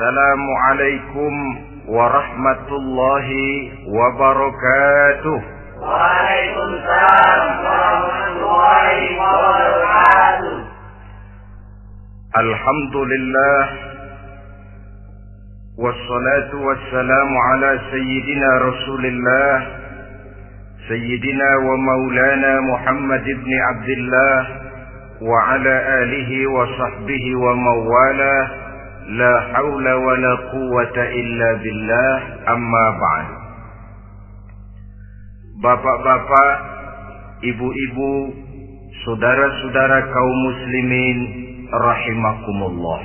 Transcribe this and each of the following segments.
Assalamualaikum warahmatullahi wabarakatuh. Waalaikumsalam warahmatullahi wabarakatuh. Alhamdulillah wassalatu wassalamu ala sayyidina Rasulillah sayyidina wa maulana Muhammad ibn Abdullah wa ala alihi wa sahbihi wa mawala. La haula wa la quwwata illa billah, amma ba'd. Bapak-bapak, ibu-ibu, saudara-saudara kaum muslimin rahimakumullah.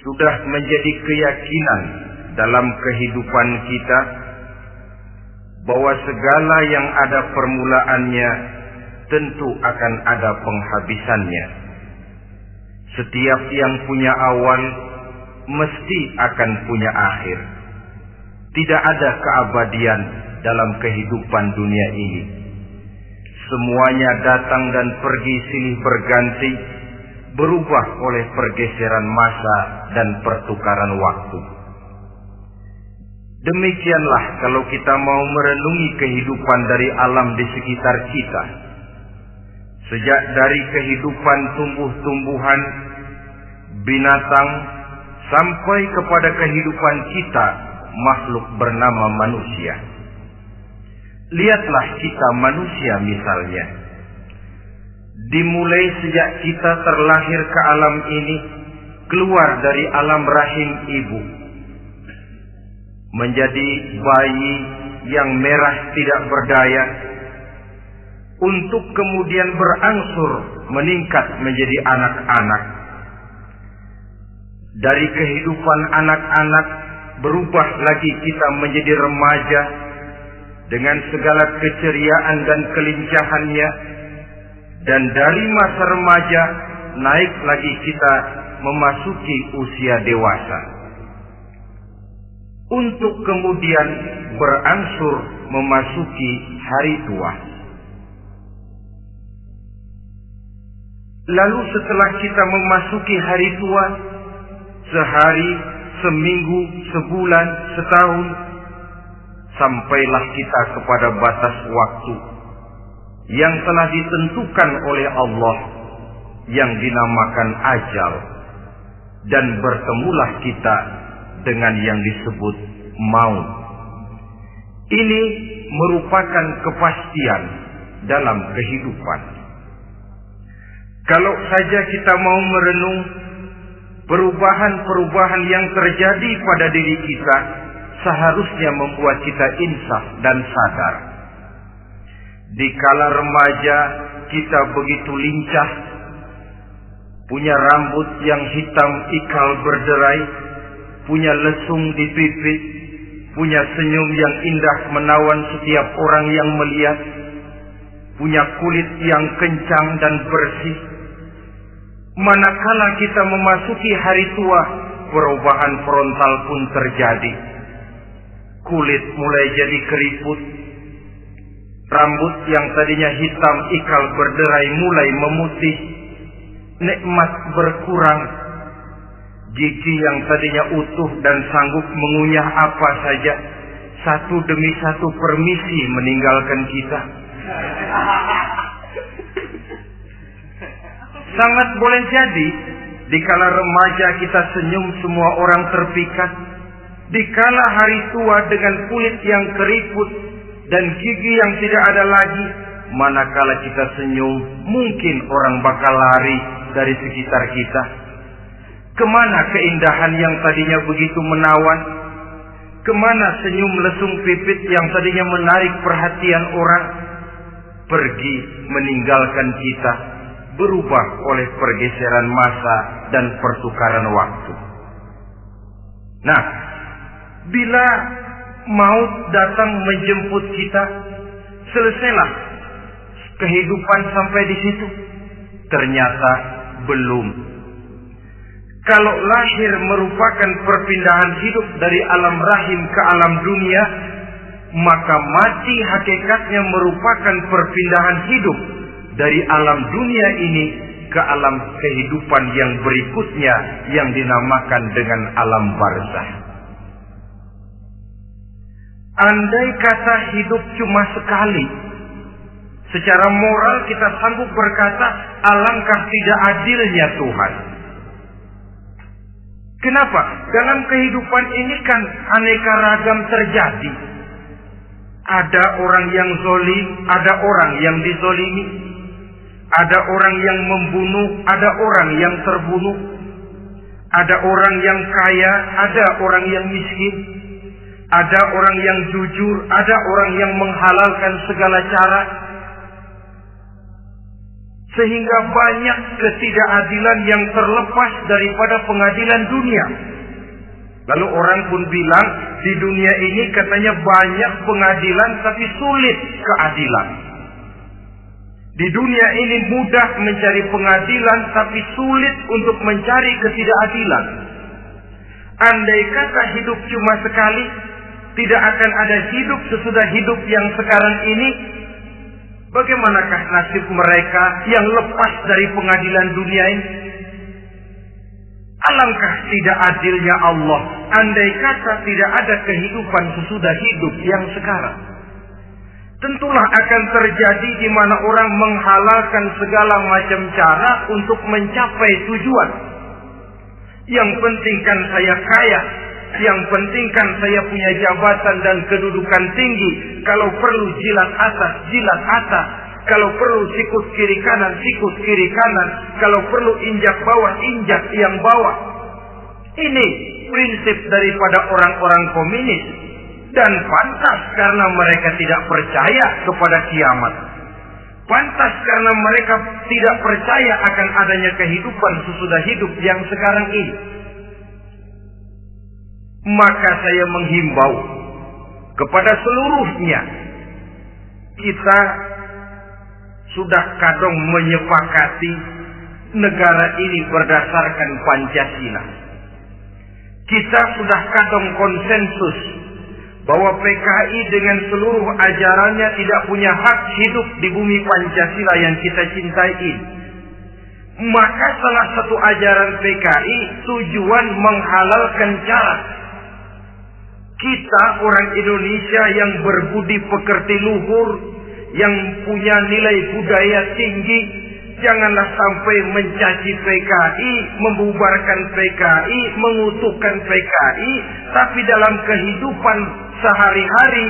Sudah menjadi keyakinan dalam kehidupan kita bahwa segala yang ada permulaannya tentu akan ada penghabisannya. Setiap yang punya awal mesti akan punya akhir. Tidak ada keabadian dalam kehidupan dunia ini. Semuanya datang dan pergi silih berganti, berubah oleh pergeseran masa dan pertukaran waktu. Demikianlah kalau kita mau merenungi kehidupan dari alam di sekitar kita. Sejak dari kehidupan tumbuh-tumbuhan, binatang, sampai kepada kehidupan kita, makhluk bernama manusia. Lihatlah kita manusia misalnya. Dimulai sejak kita terlahir ke alam ini, keluar dari alam rahim ibu, menjadi bayi yang merah tidak berdaya, untuk kemudian berangsur meningkat menjadi anak-anak. Dari kehidupan anak-anak berubah lagi kita menjadi remaja dengan segala keceriaan dan kelincahannya, dan dari masa remaja naik lagi kita memasuki usia dewasa, untuk kemudian berangsur memasuki hari tua. Lalu setelah kita memasuki hari tua, sehari, seminggu, sebulan, setahun, sampailah kita kepada batas waktu yang telah ditentukan oleh Allah, yang dinamakan ajal, dan bertemulah kita dengan yang disebut maut. Ini merupakan kepastian dalam kehidupan. Kalau saja kita mau merenung perubahan-perubahan yang terjadi pada diri kita, seharusnya membuat kita insaf dan sadar. Dikala remaja kita begitu lincah, punya rambut yang hitam ikal berderai, punya lesung di pipi, punya senyum yang indah menawan setiap orang yang melihat, punya kulit yang kencang dan bersih. Manakala kita memasuki hari tua, perubahan frontal pun terjadi. Kulit mulai jadi keriput, rambut yang tadinya hitam ikal berderai mulai memutih, nikmat berkurang, gigi yang tadinya utuh dan sanggup mengunyah apa saja, satu demi satu permisi meninggalkan kita. Sangat boleh jadi, dikala remaja kita senyum semua orang terpikat. Dikala hari tua dengan kulit yang keriput dan gigi yang tidak ada lagi, manakala kita senyum, mungkin orang bakal lari dari sekitar kita. Kemana keindahan yang tadinya begitu menawan? Kemana senyum lesung pipit yang tadinya menarik perhatian orang? Pergi meninggalkan kita, berubah oleh pergeseran masa dan pertukaran waktu. Nah, bila maut datang menjemput kita, selesailah kehidupan sampai di situ? Ternyata belum. Kalau lahir merupakan perpindahan hidup dari alam rahim ke alam dunia, maka mati hakikatnya merupakan perpindahan hidup dari alam dunia ini ke alam kehidupan yang berikutnya yang dinamakan dengan alam barzakh. Andai kata hidup cuma sekali, secara moral kita sanggup berkata, alangkah tidak adilnya Tuhan. Kenapa? Dalam kehidupan ini kan aneka ragam terjadi. Ada orang yang zalim, ada orang yang dizalimi. Ada orang yang membunuh, ada orang yang terbunuh. Ada orang yang kaya, ada orang yang miskin. Ada orang yang jujur, ada orang yang menghalalkan segala cara. Sehingga banyak ketidakadilan yang terlepas daripada pengadilan dunia. Lalu orang pun bilang, di dunia ini katanya banyak pengadilan tapi sulit keadilan. Di dunia ini mudah mencari pengadilan tapi sulit untuk mencari ketidakadilan. Andai kata hidup cuma sekali, tidak akan ada hidup sesudah hidup yang sekarang ini. Bagaimanakah nasib mereka yang lepas dari pengadilan dunia ini? Alangkah tidak adilnya Allah andai kata tidak ada kehidupan sesudah hidup yang sekarang. Tentulah akan terjadi di mana orang menghalalkan segala macam cara untuk mencapai tujuan. Yang penting kan saya kaya, yang penting kan saya punya jabatan dan kedudukan tinggi. Kalau perlu jilat atas. Kalau perlu sikut kiri kanan, sikut kiri kanan. Kalau perlu injak bawah, injak yang bawah. Ini prinsip daripada orang-orang komunis. Dan pantas karena mereka tidak percaya kepada kiamat. Pantas karena mereka tidak percaya akan adanya kehidupan sesudah hidup yang sekarang ini. Maka saya menghimbau kepada seluruhnya, kita sudah kadung menyepakati negara ini berdasarkan Pancasila. Kita sudah kadung konsensus bahwa PKI dengan seluruh ajarannya tidak punya hak hidup di bumi Pancasila yang kita cintai ini. Maka salah satu ajaran PKI tujuan menghalalkan cara. Kita orang Indonesia yang berbudi pekerti luhur, yang punya nilai budaya tinggi, janganlah sampai mencaci PKI, membubarkan PKI, mengutukkan PKI, tapi dalam kehidupan sehari-hari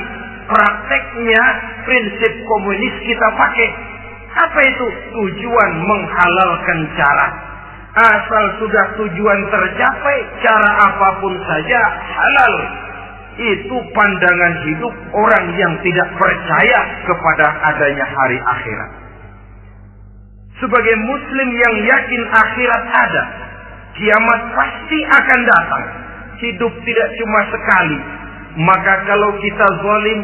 prakteknya prinsip komunis kita pakai. Apa itu? Tujuan menghalalkan cara. Asal sudah tujuan tercapai, cara apapun saja halal. Itu pandangan hidup orang yang tidak percaya kepada adanya hari akhirat. Sebagai muslim yang yakin akhirat ada, kiamat pasti akan datang. Hidup tidak cuma sekali. Maka kalau kita zalim,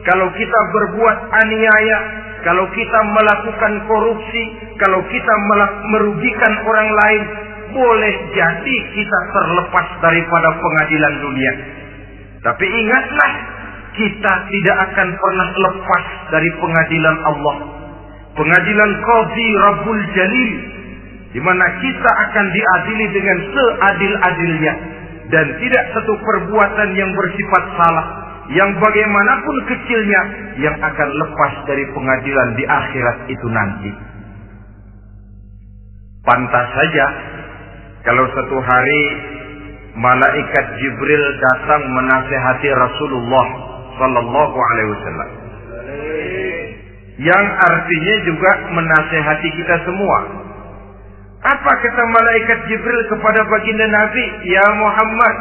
kalau kita berbuat aniaya, kalau kita melakukan korupsi, kalau kita merugikan orang lain, boleh jadi kita terlepas daripada pengadilan dunia. Tapi ingatlah, kita tidak akan pernah lepas dari pengadilan Allah. Pengadilan Qadhi Rabbul Jalil, di mana kita akan diadili dengan seadil-adilnya. Dan tidak satu perbuatan yang bersifat salah, yang bagaimanapun kecilnya, yang akan lepas dari pengadilan di akhirat itu nanti. Pantas saja kalau satu hari malaikat Jibril datang menasihati Rasulullah sallallahu alaihi wasallam. Yang artinya juga menasihati kita semua. Apa kata malaikat Jibril kepada baginda Nabi? Ya Muhammad,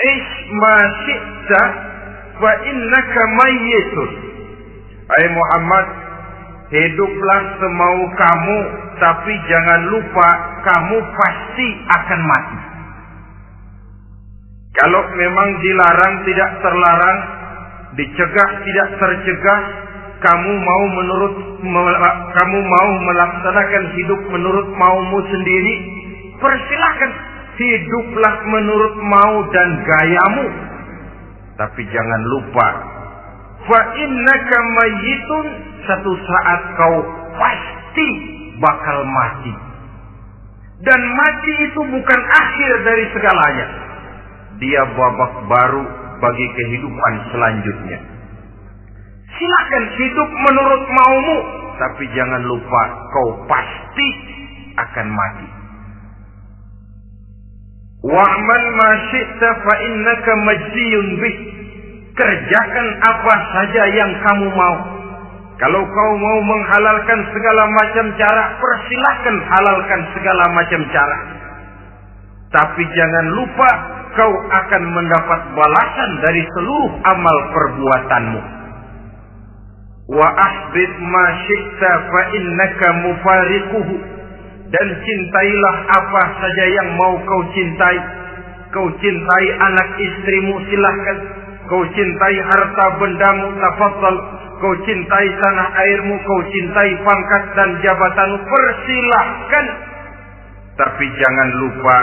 ish ma syi'ta wa innaka mayyitun. Hai Muhammad, hiduplah semau kamu, tapi jangan lupa kamu pasti akan mati. Kalau memang dilarang tidak terlarang, dicegah tidak tercegah, kamu mau melaksanakan hidup menurut maumu sendiri, persilahkan, hiduplah menurut mau dan gayamu. Tapi jangan lupa, fa innaka mayyitun, satu saat kau pasti bakal mati. Dan mati itu bukan akhir dari segalanya. Dia babak baru bagi kehidupan selanjutnya. Silakan hidup menurut maumu, tapi jangan lupa kau pasti akan mati. Wa'mal ma syi'ta fa innaka majziyun bih. Kerjakan apa saja yang kamu mau. Kalau kau mau menghalalkan segala macam cara, persilahkan halalkan segala macam cara. Tapi jangan lupa kau akan mendapat balasan dari seluruh amal perbuatanmu. Wa ahbib ma syi'ta fa innaka mufariquhu. Dan cintailah apa saja yang mau kau cintai. Kau cintai anak istrimu, silahkan. Kau cintai harta bendamu, tafadhal. Kau cintai tanah airmu, kau cintai pangkat dan jabatanmu, persilahkan. Tapi jangan lupa,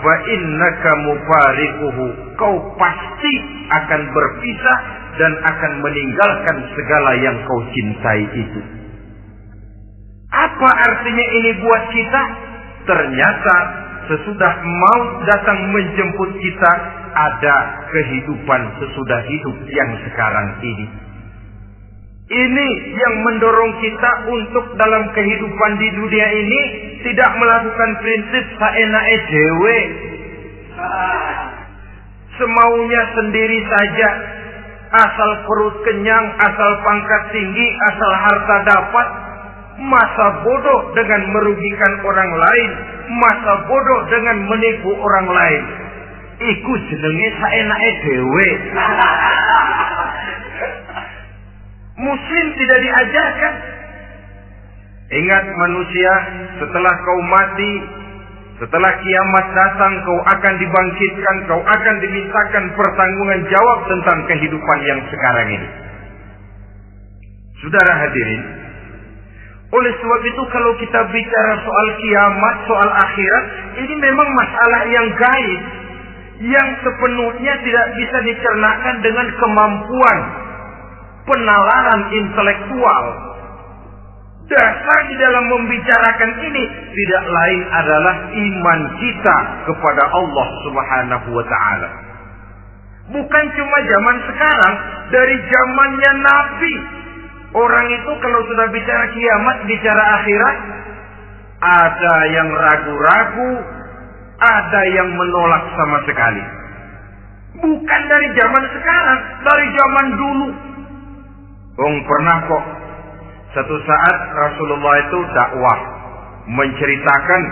fa innaka mufariquhu. Kau pasti akan berpisah dan akan meninggalkan segala yang kau cintai itu. Apa artinya ini buat kita? Ternyata sesudah maut datang menjemput kita, ada kehidupan sesudah hidup yang sekarang ini. Ini yang mendorong kita untuk dalam kehidupan di dunia ini tidak melakukan prinsip saenake dhewe, semaunya sendiri saja, asal perut kenyang, asal pangkat tinggi, asal harta dapat. Masa bodoh dengan merugikan orang lain, masa bodoh dengan menipu orang lain. Iku jenenge saenake dhewe. Muslim tidak diajarkan. Ingat manusia, setelah kau mati, setelah kiamat datang, kau akan dibangkitkan, kau akan dimintakan pertanggungan jawab tentang kehidupan yang sekarang ini. Saudara hadirin, oleh sebab itu kalau kita bicara soal kiamat, soal akhirat, ini memang masalah yang gaib, yang sepenuhnya tidak bisa dicernakan dengan kemampuan penalaran intelektual. Dasar di dalam membicarakan ini tidak lain adalah iman kita kepada Allah Subhanahu wa ta'ala. Bukan cuma zaman sekarang, dari zamannya Nabi. Orang itu kalau sudah bicara kiamat, bicara akhirat, ada yang ragu-ragu, ada yang menolak sama sekali. Bukan dari zaman sekarang, dari zaman dulu. Pernah kok satu saat Rasulullah itu dakwah menceritakan,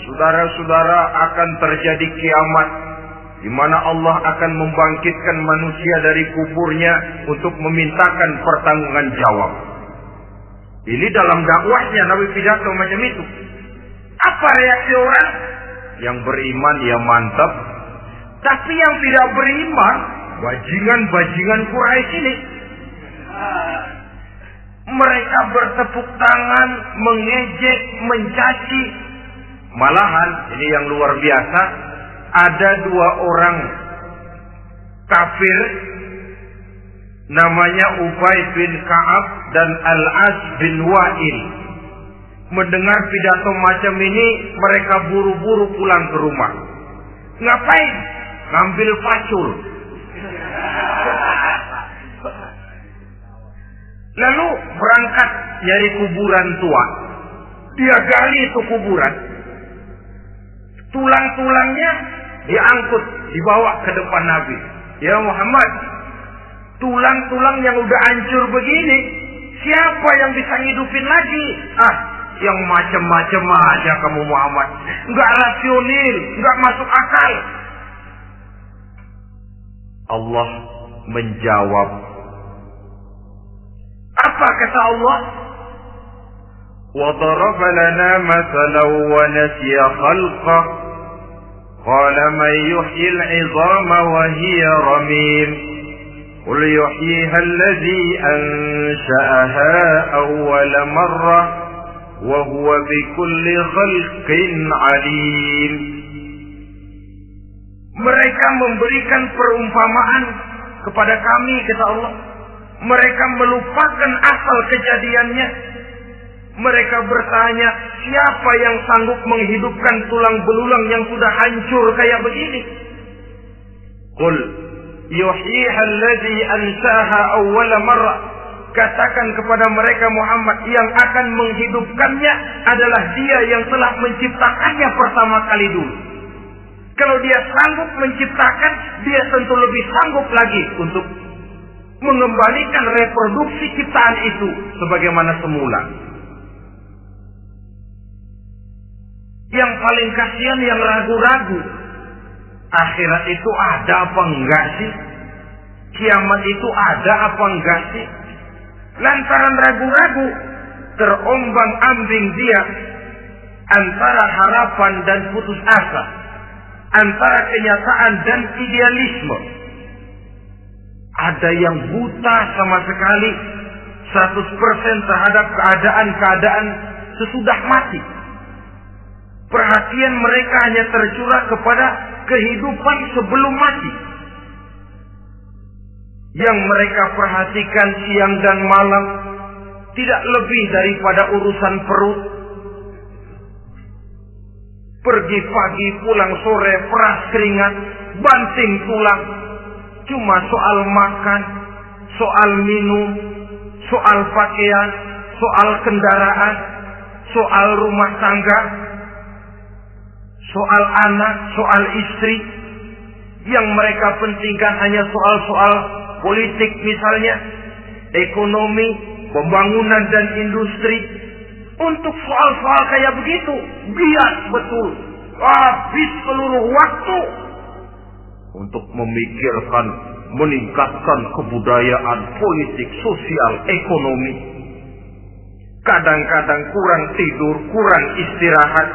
saudara-saudara, akan terjadi kiamat di mana Allah akan membangkitkan manusia dari kuburnya untuk memintakan pertanggungan jawab. Ini dalam dakwahnya Nabi pidato macam itu. Apa reaksi orang? Yang beriman ya mantap, tapi yang tidak beriman, bajingan-bajingan Quraisy ini, mereka bertepuk tangan, mengejek, mencaci. Malahan ini yang luar biasa, ada dua orang kafir namanya Ubay bin Ka'ab dan Al-As bin Wa'il. Mendengar pidato macam ini, mereka buru-buru pulang ke rumah. Ngapain? Ngambil pacul. Lalu berangkat nyari kuburan tua. Dia gali itu kuburan. Tulang-tulangnya diangkut, dibawa ke depan Nabi. Ya Muhammad, tulang-tulang yang udah hancur begini, siapa yang bisa ngidupin lagi? Yang macam-macam aja kamu Muhammad. Enggak rasional, enggak masuk akal. Allah menjawab. Apa kata Allah? وَضَرَبَ لَنَا مَثَلًا وَنَسِيَ خَلْقَهُ قَالَ مَنْ يُحْيِي الْعِظَامَ وَهِيَ رَمِيمٌ قُلْ يُحْيِيهَا الَّذِي أَنْشَأَهَا أَوَّلَ مَرَّةٍ وَهُوَ بِكُلِّ خَلْقٍ عَلِيمٌ. Mereka memberikan perumpamaan kepada kami, kata Allah. Mereka melupakan asal kejadiannya. Mereka bertanya, siapa yang sanggup menghidupkan tulang belulang yang sudah hancur kayak begini? Qul yuhyiha alladhi ansaha awwala marrah. Katakan kepada mereka Muhammad, yang akan menghidupkannya adalah Dia yang telah menciptakannya pertama kali dulu. Kalau Dia sanggup menciptakan, Dia tentu lebih sanggup lagi untuk mengembalikan reproduksi ciptaan itu sebagaimana semula. Yang paling kasihan yang ragu-ragu, akhirat itu ada apa enggak sih? Kiamat itu ada apa enggak sih? Lantaran ragu-ragu, terombang-ambing dia antara harapan dan putus asa, antara kenyataan dan idealisme. Ada yang buta sama sekali 100% terhadap keadaan-keadaan sesudah mati. Perhatian mereka hanya tercurah kepada kehidupan sebelum mati. Yang mereka perhatikan siang dan malam tidak lebih daripada urusan perut. Pergi pagi, pulang sore, peras keringat, banting tulang. Cuma soal makan, soal minum, soal pakaian, soal kendaraan, soal rumah tangga, soal anak, soal istri. Yang mereka pentingkan hanya soal-soal politik misalnya, ekonomi, pembangunan dan industri. Untuk soal-soal kayak begitu, bias betul. Habis seluruh waktu untuk memikirkan, meningkatkan kebudayaan, politik, sosial, ekonomi. Kadang-kadang kurang tidur, kurang istirahat,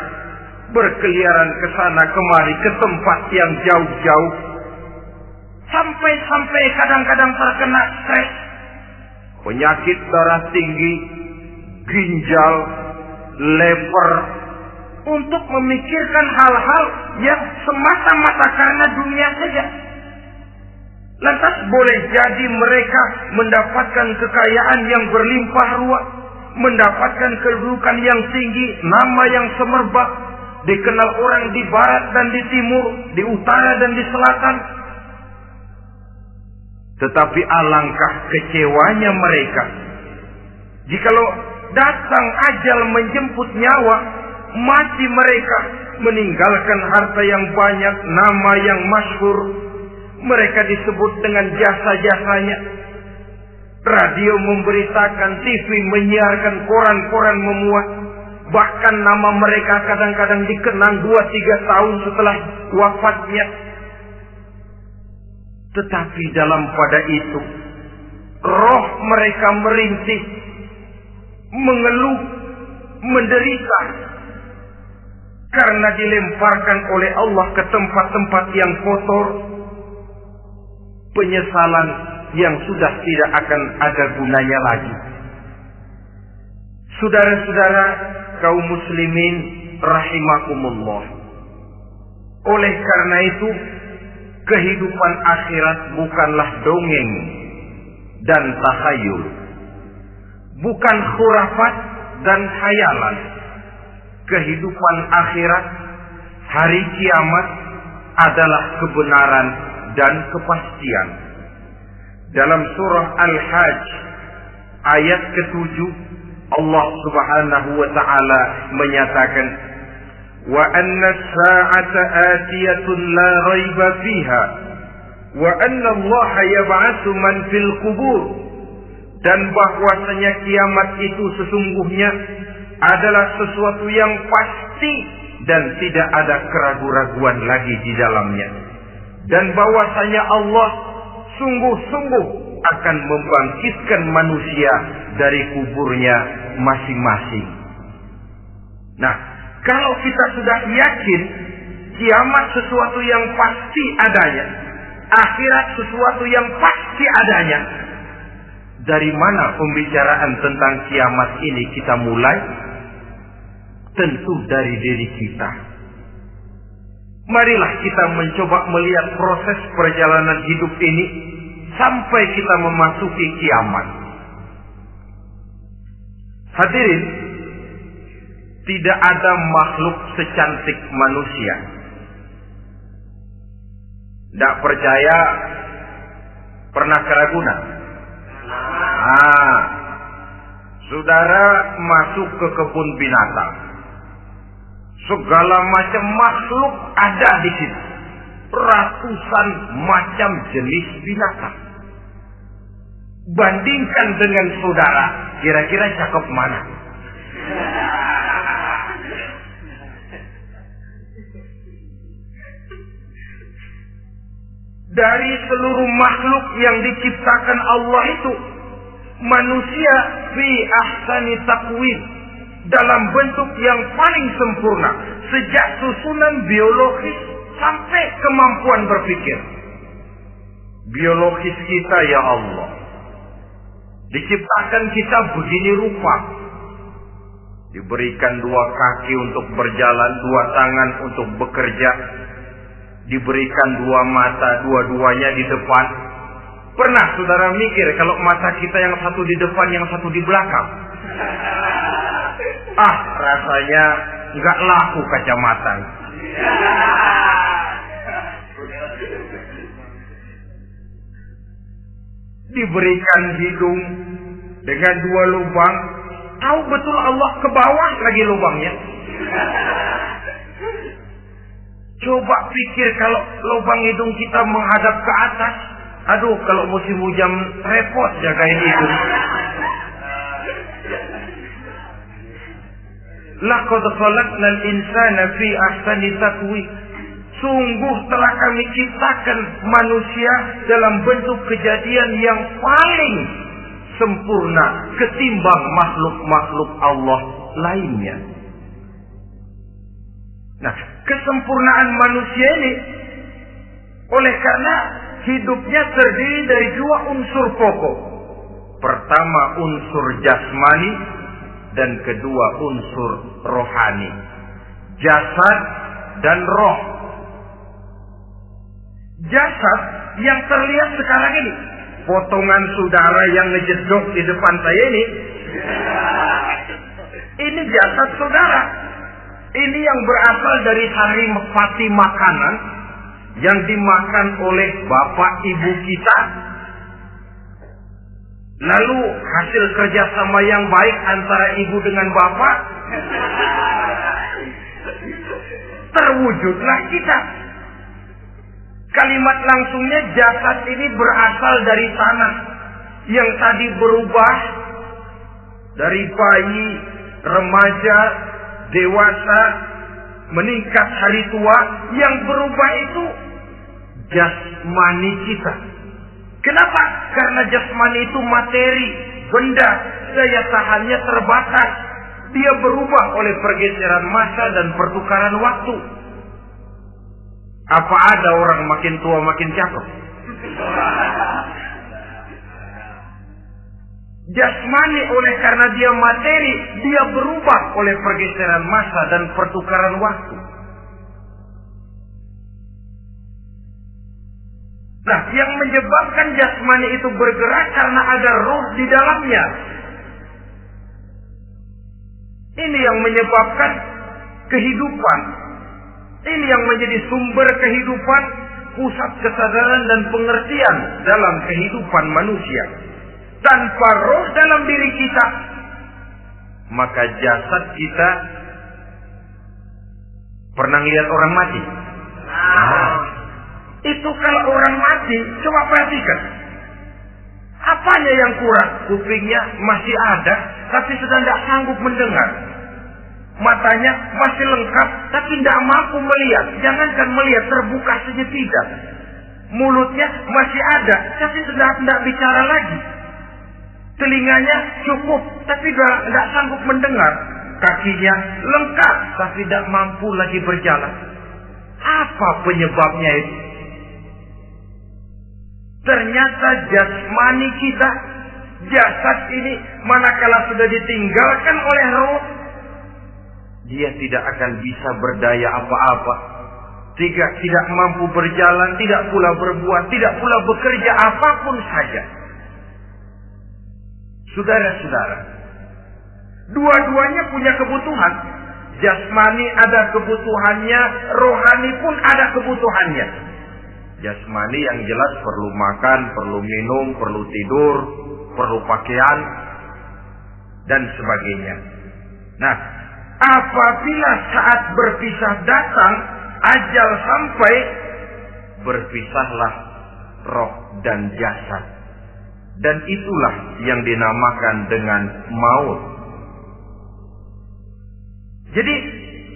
berkeliaran ke sana kemari ke tempat yang jauh-jauh. Sampai kadang-kadang terkena stres, penyakit darah tinggi, ginjal, lever, untuk memikirkan hal-hal yang semata-mata karena dunia saja. Lantas boleh jadi mereka mendapatkan kekayaan yang berlimpah ruah, mendapatkan kedudukan yang tinggi, nama yang semerbak, dikenal orang di barat dan di timur, di utara dan di selatan. Tetapi alangkah kecewanya mereka jikalau datang ajal menjemput nyawa, mati mereka, meninggalkan harta yang banyak, nama yang masyhur. Mereka disebut dengan jasa-jasanya. Radio memberitakan, TV menyiarkan, koran-koran memuat. Bahkan nama mereka kadang-kadang dikenang 2-3 tahun setelah wafatnya. Tetapi dalam pada itu, roh mereka merintih, mengeluh, menderita, karena dilemparkan oleh Allah ke tempat-tempat yang kotor. Penyesalan yang sudah tidak akan ada gunanya lagi. Saudara-saudara kaum muslimin rahimakumullah. Oleh karena itu, kehidupan akhirat bukanlah dongeng dan takhayul, bukan khurafat dan khayalan. Kehidupan akhirat, hari kiamat adalah kebenaran dan kepastian. Dalam surah Al-Hajj ayat ke-7, Allah Subhanahu wa taala menyatakan, wa anna as-sa'ata atiyatun la raiba fiha wa anna Allah yab'atsu man fil qubur. Dan bahwasanya kiamat itu sesungguhnya adalah sesuatu yang pasti dan tidak ada keraguan-raguan lagi di dalamnya. Dan bahwasanya Allah sungguh-sungguh akan membangkitkan manusia dari kuburnya masing-masing. Nah, kalau kita sudah yakin kiamat sesuatu yang pasti adanya, akhirat sesuatu yang pasti adanya, dari mana pembicaraan tentang kiamat ini kita mulai? Tentu dari diri kita. Marilah kita mencoba melihat proses perjalanan hidup ini sampai kita memasuki kiamat. Hadirin tidak ada makhluk secantik manusia. Tidak percaya, pernah ke Ragunan? Saudara masuk ke kebun binatang. Segala macam makhluk ada di situ. Ratusan macam jenis binatang. Bandingkan dengan saudara, kira-kira cakep mana? Dari seluruh makhluk yang diciptakan Allah itu, manusia fi ahsani taqwim, dalam bentuk yang paling sempurna, sejak susunan biologis sampai kemampuan berpikir. Biologis kita ya Allah, diciptakan kita begini rupa. Diberikan 2 kaki untuk berjalan, 2 tangan untuk bekerja. Diberikan 2 mata, dua-duanya di depan. Pernah saudara mikir kalau mata kita yang satu di depan, yang satu di belakang? Rasanya nggak laku kacamata. Diberikan hidung dengan 2 lubang. Tahu betul Allah ke bawah lagi lubangnya. Coba pikir kalau lubang hidung kita menghadap ke atas. Aduh, kalau musim hujan repot jagain hidung. Laqad khalaqnal insana fi ahsani taqwim. Sungguh telah kami ciptakan manusia dalam bentuk kejadian yang paling sempurna ketimbang makhluk-makhluk Allah lainnya. Nah, kesempurnaan manusia ini oleh karena hidupnya terdiri dari 2 unsur pokok. Pertama unsur jasmani dan kedua unsur rohani. Jasad dan roh. Jasad yang terlihat sekarang ini, potongan saudara yang ngejedok di depan saya ini jasad saudara. Ini yang berasal dari saripati makanan yang dimakan oleh bapak ibu kita. Lalu hasil kerjasama yang baik antara ibu dengan bapak, terwujudlah kita. Kalimat langsungnya jasad ini berasal dari tanah yang tadi berubah dari bayi, remaja, dewasa, meningkat hari tua. Yang berubah itu jasmani kita. Kenapa? Karena jasmani itu materi, benda, daya tahannya terbatas. Dia berubah oleh pergeseran masa dan pertukaran waktu. Apa ada orang makin tua makin cakep? Jasmani oleh karena dia materi, dia berubah oleh pergeseran masa dan pertukaran waktu. Nah, yang menyebabkan jasmani itu bergerak karena ada roh di dalamnya. Ini yang menyebabkan kehidupan. Ini yang menjadi sumber kehidupan, pusat kesadaran dan pengertian dalam kehidupan manusia. Tanpa roh dalam diri kita, maka jasad kita pernah lihat orang mati. Itu kalau orang mati, coba perhatikan. Apanya yang kurang? Kupingnya masih ada, tapi sudah tidak sanggup mendengar. Matanya masih lengkap, tapi tidak mampu melihat. Jangankan melihat, terbuka saja tidak. Mulutnya masih ada, tapi sudah tidak bicara lagi. Telinganya cukup, tapi sudah tidak sanggup mendengar. Kakinya lengkap, tapi tidak mampu lagi berjalan. Apa penyebabnya itu? Ternyata jasmani kita, jasad ini, manakala sudah ditinggalkan oleh roh, dia tidak akan bisa berdaya apa-apa. Tidak mampu berjalan, tidak pula berbuat, tidak pula bekerja apapun saja. Saudara-saudara, dua-duanya punya kebutuhan. Jasmani ada kebutuhannya, rohani pun ada kebutuhannya. Jasmani yang jelas perlu makan, perlu minum, perlu tidur, perlu pakaian, dan sebagainya. Nah, apabila saat berpisah datang, ajal sampai, berpisahlah roh dan jasad. Dan itulah yang dinamakan dengan maut. Jadi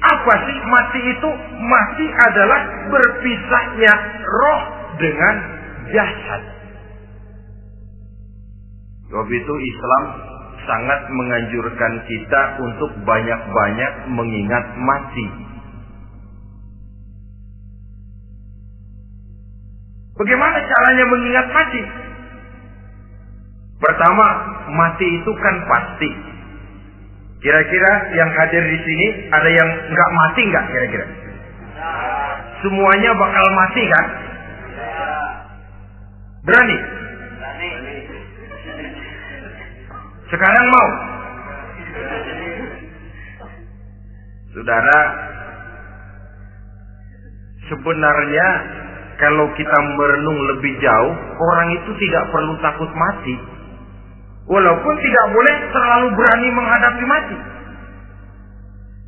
apa sih mati itu? Mati adalah berpisahnya roh dengan jasad. Sebab itu Islam sangat menganjurkan kita untuk banyak-banyak mengingat mati. Bagaimana caranya mengingat mati? Pertama, mati itu kan pasti. Kira-kira yang hadir di sini ada yang nggak mati nggak kira-kira? Semuanya bakal mati kan? Berani? Sekarang mau? Saudara, sebenarnya kalau kita merenung lebih jauh, orang itu tidak perlu takut mati. Walaupun tidak boleh terlalu berani menghadapi mati.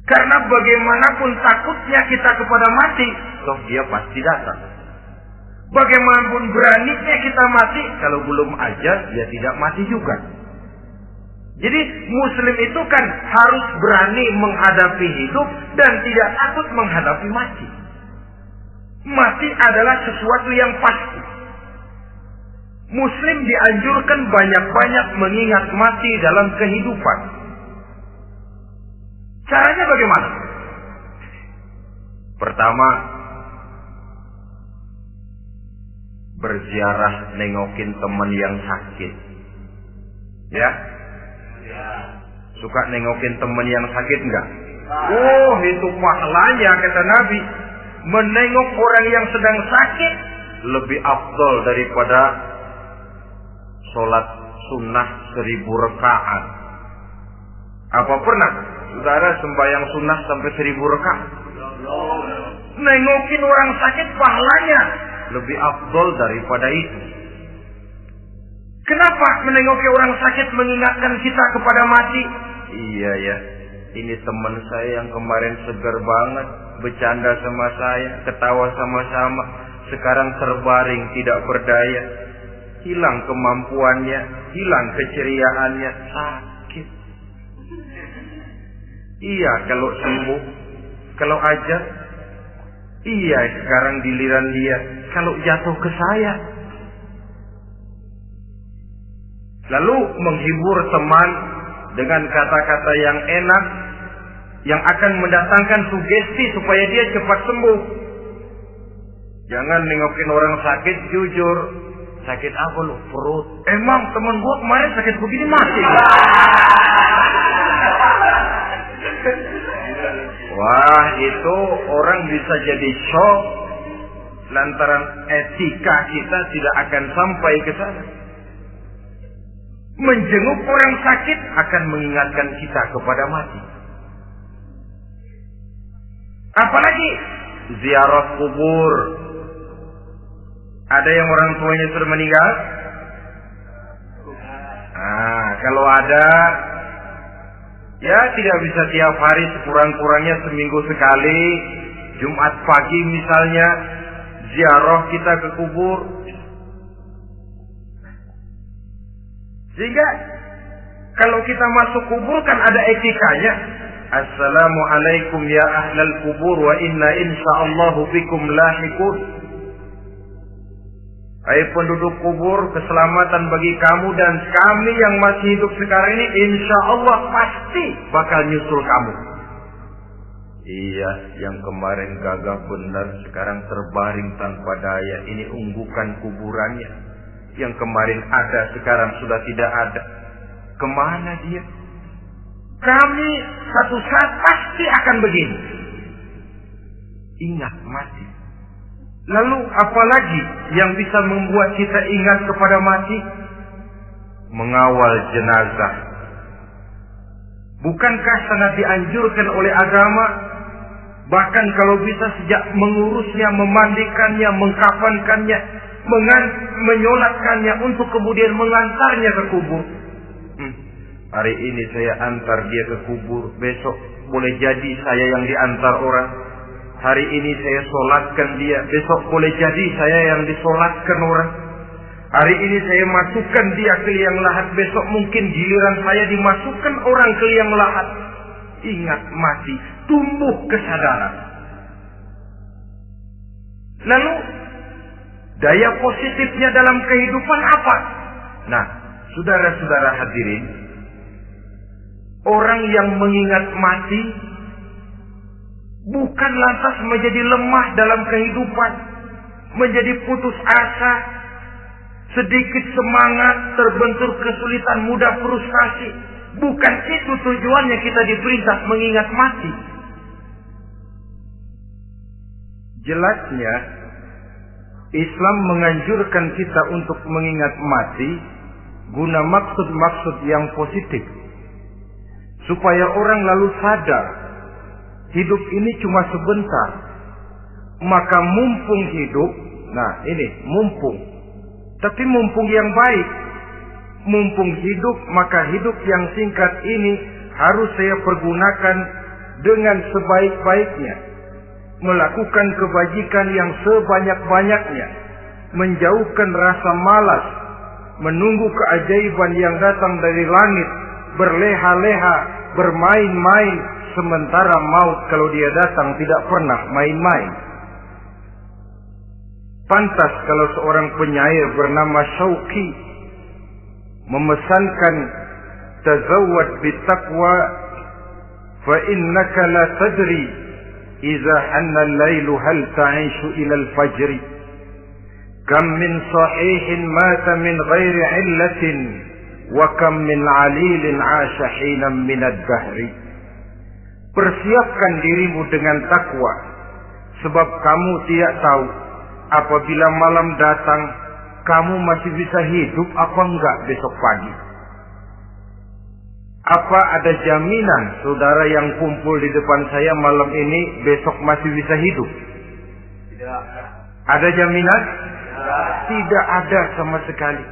Karena bagaimanapun takutnya kita kepada mati, toh dia pasti datang. Bagaimanapun beraninya kita mati, kalau belum ajal, dia tidak mati juga. Jadi Muslim itu kan harus berani menghadapi hidup dan tidak takut menghadapi mati. Mati adalah sesuatu yang pasti. Muslim dianjurkan banyak-banyak mengingat mati dalam kehidupan. Caranya bagaimana? Pertama, berziarah nengokin teman yang sakit. Ya? Suka nengokin teman yang sakit enggak? Oh, itu pahalanya kata Nabi. Menengok orang yang sedang sakit lebih afdal daripada sholat sunnah 1000 rakaat. Apa pernah saudara sembahyang sunnah sampai 1000 rakaat? Nengokin orang sakit pahalanya lebih afdal daripada itu. Kenapa menengoki orang sakit mengingatkan kita kepada mati? Iya ya, ini teman saya yang kemarin segar banget, bercanda sama saya, ketawa sama-sama, sekarang terbaring tidak berdaya. Hilang kemampuannya, hilang keceriaannya, sakit. Iya kalau sembuh, kalau aja. Iya sekarang giliran dia, kalau jatuh ke saya. Lalu menghibur teman dengan kata-kata yang enak, yang akan mendatangkan sugesti supaya dia cepat sembuh. Jangan nengokin orang sakit, jujur. Sakit apa lu? Perut. Emang temen gua kemarin sakit begini mati. Wah, itu orang bisa jadi shock lantaran etika kita tidak akan sampai ke sana. Menjenguk orang sakit akan mengingatkan kita kepada mati. Apalagi ziarah kubur. Ada yang orang tuanya sudah meninggal? Nah, kalau ada, ya tidak bisa tiap hari, sekurang-kurangnya seminggu sekali. Jumat pagi misalnya, ziarah kita ke kubur. Sehingga kalau kita masuk kubur kan ada etikanya. Assalamualaikum ya ahlal kubur wa inna insyaallahu bikum lahiqun. Hai penduduk kubur, keselamatan bagi kamu dan kami yang masih hidup sekarang ini insyaallah pasti bakal nyusul kamu. Iya, yang kemarin gagah benar sekarang terbaring tanpa daya. Ini unggukan kuburannya. Yang kemarin ada sekarang sudah tidak ada. Kemana dia? Kami satu saat pasti akan begini. Ingat mati. Lalu apalagi yang bisa membuat kita ingat kepada mati? Mengawal jenazah. Bukankah sangat dianjurkan oleh agama? Bahkan kalau bisa sejak mengurusnya, memandikannya, mengkafankannya, menyolatkannya untuk kemudian mengantarnya ke kubur. Hari ini saya antar dia ke kubur, besok boleh jadi saya yang diantar orang. Hari ini saya solatkan dia, besok boleh jadi saya yang disolatkan orang. Hari ini saya masukkan dia ke liang lahat, besok mungkin giliran saya dimasukkan orang ke liang lahat. Ingat mati, tumbuh kesadaran. Lalu daya positifnya dalam kehidupan apa? Nah, saudara-saudara hadirin, orang yang mengingat mati bukan lantas menjadi lemah dalam kehidupan, menjadi putus asa, sedikit semangat, terbentur kesulitan, mudah frustasi. Bukan itu tujuannya kita diperintah mengingat mati. Jelasnya Islam menganjurkan kita untuk mengingat mati guna maksud-maksud yang positif, supaya orang lalu sadar hidup ini cuma sebentar. Maka mumpung hidup, nah ini mumpung, tapi mumpung yang baik. Mumpung hidup, maka hidup yang singkat ini harus saya pergunakan dengan sebaik-baiknya, melakukan kebajikan yang sebanyak-banyaknya, menjauhkan rasa malas, menunggu keajaiban yang datang dari langit, berleha-leha, bermain-main, sementara maut kalau dia datang tidak pernah main-main. Pantas kalau seorang penyair bernama Syauqi memesankan, tazawwad bittaqwa fa innaka la tadri idza hanna al-lailu hal ta'ishu ila al-fajr, kam min sahihin mata min ghairi illatin wa kam min 'alilin 'asha hinan min ad-dahri. Persiapkan dirimu dengan takwa, sebab kamu tidak tahu apabila malam datang kamu masih bisa hidup apa enggak besok pagi. Apa ada jaminan saudara yang kumpul di depan saya malam ini besok masih bisa hidup? Tidak. Ada jaminan? Tidak ada sama sekali.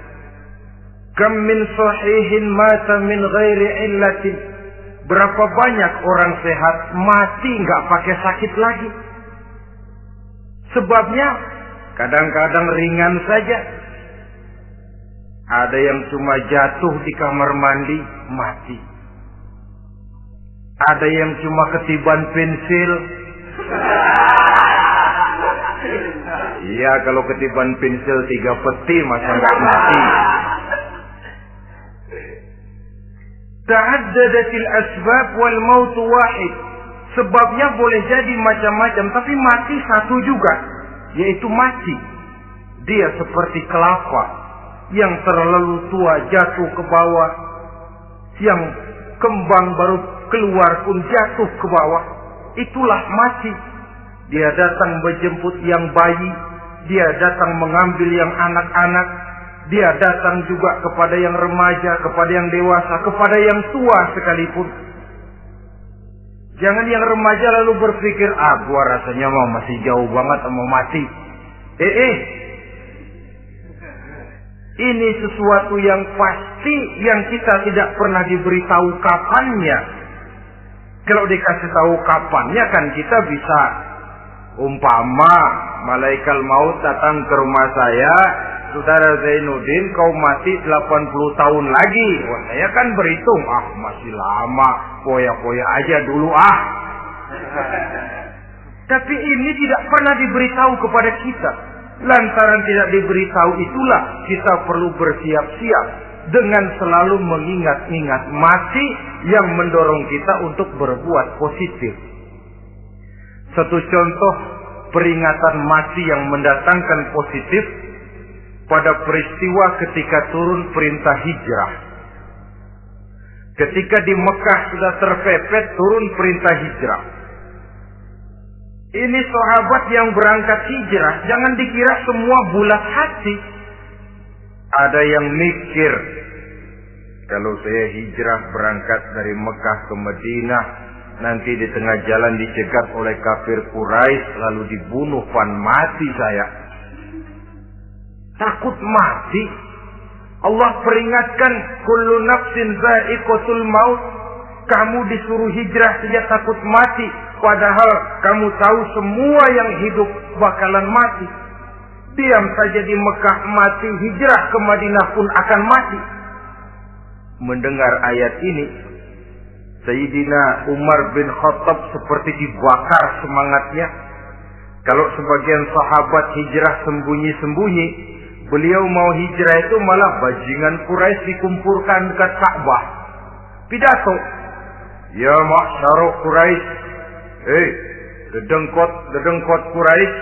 Kam min sahihin mata min ghairi illatin. Berapa banyak orang sehat mati enggak pakai sakit lagi. Sebabnya kadang-kadang ringan saja. Ada yang cuma jatuh di kamar mandi, mati. Ada yang cuma ketiban pensil. Iya, kalau ketiban pensil 3 peti masa nggak mati. Ta'addadatil asbab wal maut wahid. Sebabnya boleh jadi macam-macam, tapi mati satu juga, yaitu mati. Dia seperti kelapa yang terlalu tua jatuh ke bawah, yang kembang baru keluar pun jatuh ke bawah. Itulah mati. Dia datang menjemput yang bayi, dia datang mengambil yang anak-anak, dia datang juga kepada yang remaja, kepada yang dewasa, kepada yang tua sekalipun. Jangan yang remaja lalu berpikir, gua rasanya masih jauh banget mau mati. Ini sesuatu yang pasti yang kita tidak pernah diberitahu kapannya. Kalau dikasih tahu kapannya kan kita bisa, umpama malaikat maut datang ke rumah saya, saudara Zainuddin kau mati 80 tahun lagi. Wah, saya kan berhitung, masih lama, poya-poya aja dulu Tapi ini tidak pernah diberitahu kepada kita. Lantaran tidak diberitahu itulah kita perlu bersiap-siap dengan selalu mengingat-ingat mati yang mendorong kita untuk berbuat positif. Satu contoh peringatan mati yang mendatangkan positif pada peristiwa ketika turun perintah hijrah. Ketika di Mekah sudah terpepet turun perintah hijrah. Ini sahabat yang berangkat hijrah, jangan dikira semua bulat hati. Ada yang mikir, Kalau saya hijrah berangkat dari Mekah ke Madinah, nanti di tengah jalan dicegat oleh kafir Quraisy lalu dibunuh, mati saya. Takut mati. Allah peringatkan, kullu nafsin za'iqatul maut. Kamu disuruh hijrah saja takut mati, padahal kamu tahu semua yang hidup bakalan mati. Diam saja di Mekah mati, hijrah ke Madinah pun akan mati. Mendengar ayat ini, Sayyidina Umar bin Khattab seperti dibakar semangatnya. Kalau sebagian sahabat hijrah sembunyi-sembunyi, beliau mau hijrah itu malah bajingan Quraisy dikumpulkan dekat Ka'bah. Pidato, ya ma'syar Quraisy, dedengkot Quraisy,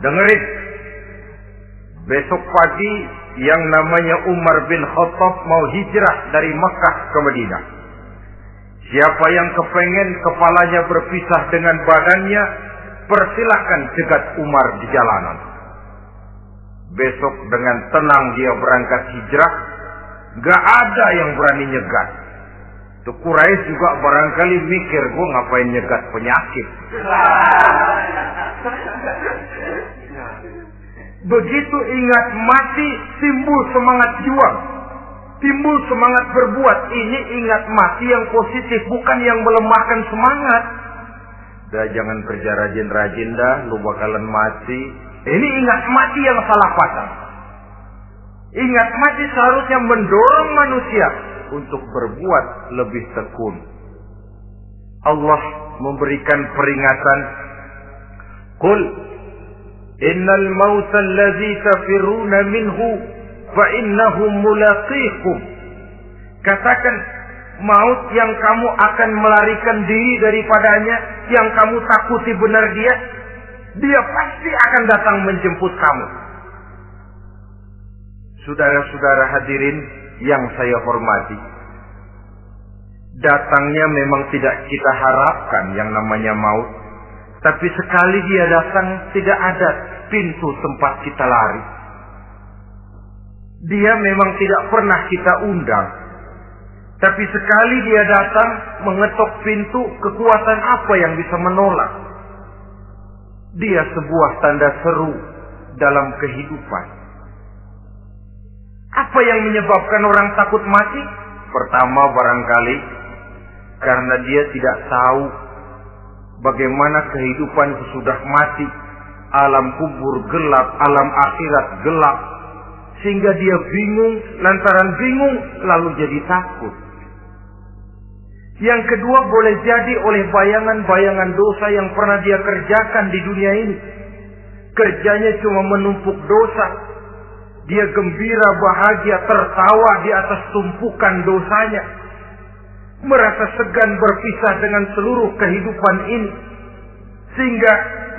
dengerin. Besok pagi yang namanya Umar bin Khattab mau hijrah dari Mekah ke Madinah. Siapa yang kepengen kepalanya berpisah dengan badannya, persilahkan cegat Umar di jalanan. Besok dengan tenang dia berangkat hijrah, gak ada yang berani nyegat. Tuh Quraisy juga barangkali mikir, gue ngapain nyegat penyakit. Begitu ingat mati, timbul semangat juang, timbul semangat berbuat. Ini ingat mati yang positif, bukan yang melemahkan semangat. Dah jangan kerja rajin-rajin dah, lu bakalan mati. Ini ingat mati yang salah pasang. Ingat mati seharusnya mendorong manusia untuk berbuat lebih tekun. Allah memberikan peringatan, Qul innal mauta allazi tafiruna minhu fa innahu mulaqikum. Katakan, maut yang kamu akan melarikan diri daripadanya, yang kamu takuti benar dia pasti akan datang menjemput kamu. Saudara-saudara hadirin yang saya hormati, datangnya memang tidak kita harapkan yang namanya maut. Tapi sekali dia datang, tidak ada pintu tempat kita lari. Dia memang tidak pernah kita undang. Tapi sekali dia datang, mengetok pintu, kekuatan apa yang bisa menolak? Dia sebuah tanda seru dalam kehidupan. Apa yang menyebabkan orang takut mati? Pertama barangkali karena dia tidak tahu bagaimana kehidupan sesudah mati. Alam kubur gelap, alam akhirat gelap. Sehingga dia bingung, lantaran bingung lalu jadi takut. Yang kedua boleh jadi oleh bayangan-bayangan dosa yang pernah dia kerjakan di dunia ini. Kerjanya cuma menumpuk dosa. Dia gembira, bahagia, tertawa di atas tumpukan dosanya. Merasa segan berpisah dengan seluruh kehidupan ini. Sehingga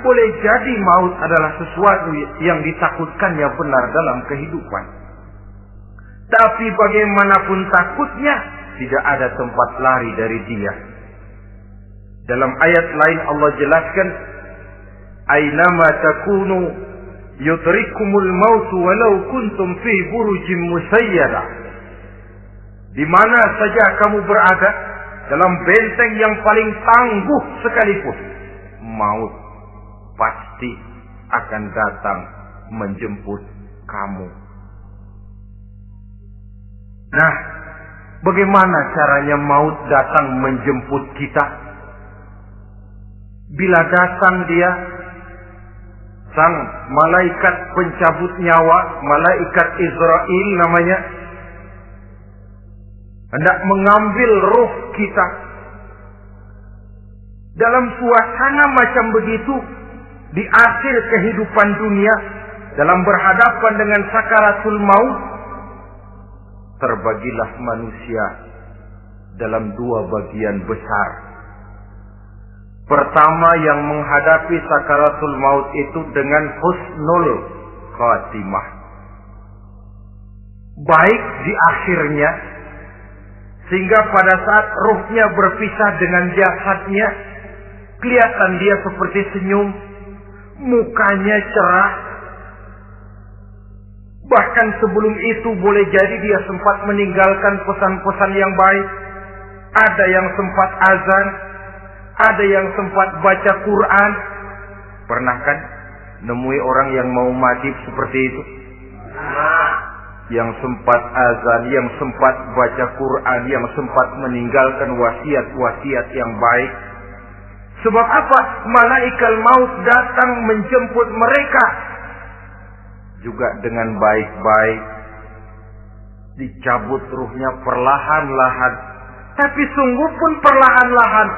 boleh jadi maut adalah sesuatu yang ditakutkannya benar dalam kehidupan. Tapi bagaimanapun takutnya, tidak ada tempat lari dari dia. Dalam ayat lain Allah jelaskan, Aynama takunu yudrikumul maut walau kuntum fi burujim musayyada. Di mana saja kamu berada, dalam benteng yang paling tangguh sekalipun, maut pasti akan datang menjemput kamu. Nah, bagaimana caranya maut datang menjemput kita? Bila datang dia, sang malaikat pencabut nyawa, malaikat Israel namanya, hendak mengambil ruh kita. Dalam suasana macam begitu, di akhir kehidupan dunia, dalam berhadapan dengan sakaratul maut, terbagilah manusia dalam dua bagian besar. Pertama, yang menghadapi sakaratul maut itu dengan husnul khatimah, baik di akhirnya, sehingga pada saat ruhnya berpisah dengan jasadnya, kelihatan dia seperti senyum, mukanya cerah, Bahkan sebelum itu boleh jadi dia sempat meninggalkan pesan-pesan yang baik. Ada yang sempat azan, ada yang sempat baca Quran. Pernah kan nemui orang yang mau mati seperti itu? Yang sempat azan, yang sempat baca Quran, yang sempat meninggalkan wasiat-wasiat yang baik. Sebab apa? Malaikat maut datang menjemput mereka juga dengan baik-baik. Dicabut ruhnya perlahan-lahan. Tapi sungguh pun perlahan-lahan.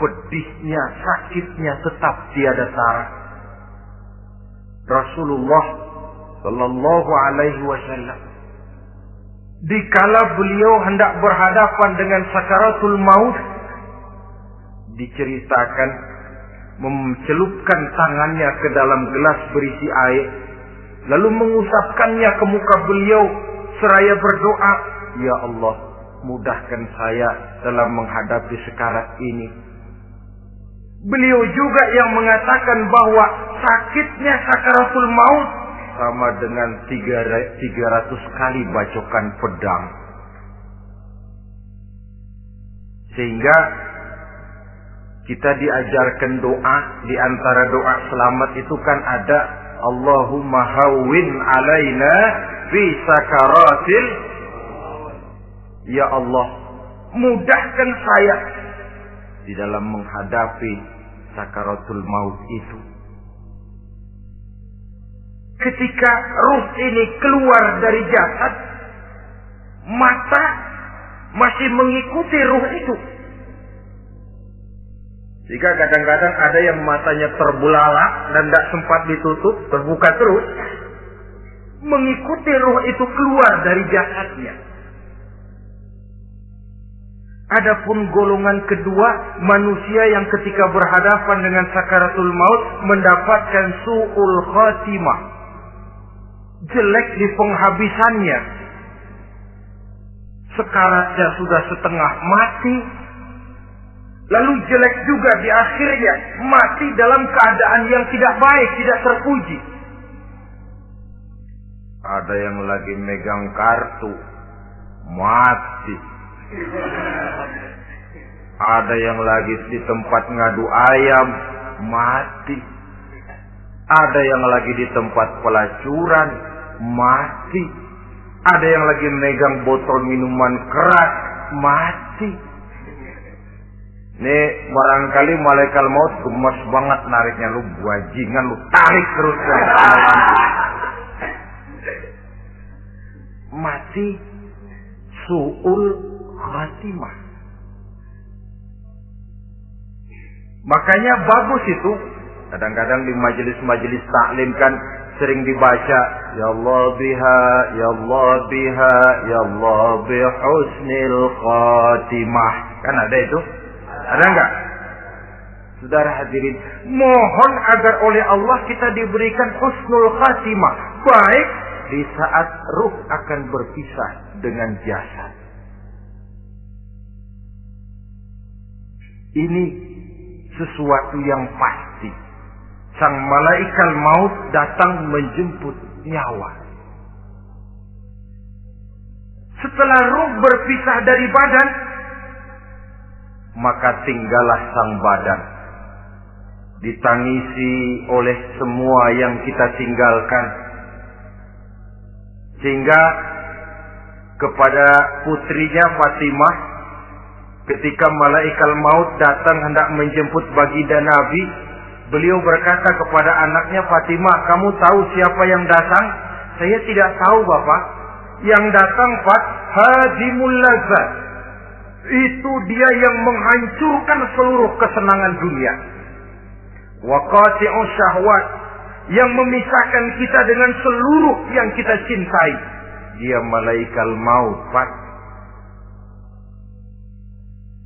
Pedihnya, sakitnya tetap tiada tara. Rasulullah Sallallahu Alaihi Wasallam, dikala beliau hendak berhadapan dengan sakaratul maut, diceritakan mencelupkan tangannya ke dalam gelas berisi air, lalu mengusapkannya ke muka beliau seraya berdoa, "Ya Allah, mudahkan saya dalam menghadapi sekarat ini." Beliau juga yang mengatakan bahwa sakitnya sakaratul maut sama dengan 300 kali bacokan pedang. Sehingga kita diajarkan doa. Di antara doa selamat itu kan ada Allahumma hawwin alaina fi sakaratil. Ya Allah, mudahkan saya di dalam menghadapi sakaratul maut itu. Ketika ruh ini keluar dari jasad, mata masih mengikuti ruh itu. Jika kadang-kadang ada yang matanya terbelalak dan tidak sempat ditutup, terbuka terus, mengikuti ruh itu keluar dari jasadnya. Adapun golongan kedua, manusia yang ketika berhadapan dengan sakaratul maut mendapatkan su'ul khatimah, jelek di penghabisannya. Sekaratnya sudah setengah mati, lalu jelek juga di akhirnya, mati dalam keadaan yang tidak baik, tidak terpuji. Ada yang lagi megang kartu, mati. Ada yang lagi di tempat ngadu ayam, mati. Ada yang lagi di tempat pelacuran, mati. Ada yang lagi megang botol minuman keras, mati. Nih barangkali malaikat maut gemes banget nariknya, lu bajingan, lu tarik terus kan. Mati su'ul khatimah. Makanya bagus itu. Kadang-kadang di majelis-majelis taklim kan sering dibaca, Ya Allah biha, Ya Allah biha, Ya Allah bihusnil khatimah. Kan ada itu? Ada enggak? Saudara hadirin, mohon agar oleh Allah kita diberikan husnul khatimah, baik di saat ruh akan berpisah dengan jasad. Ini sesuatu yang pasti. Sang malaikat maut datang menjemput nyawa. Setelah ruh berpisah dari badan, maka tinggallah sang badan. Ditangisi oleh semua yang kita tinggalkan. Sehingga kepada putrinya Fatimah, ketika malaikat maut datang hendak menjemput baginda Nabi, beliau berkata kepada anaknya, Fatimah, kamu tahu siapa yang datang? Saya tidak tahu, Bapak. Yang datang hadimul lazat. Itu dia yang menghancurkan seluruh kesenangan dunia. Wa qati'u syahwat, yang memisahkan kita dengan seluruh yang kita cintai. Dia malaikat maut, Pak.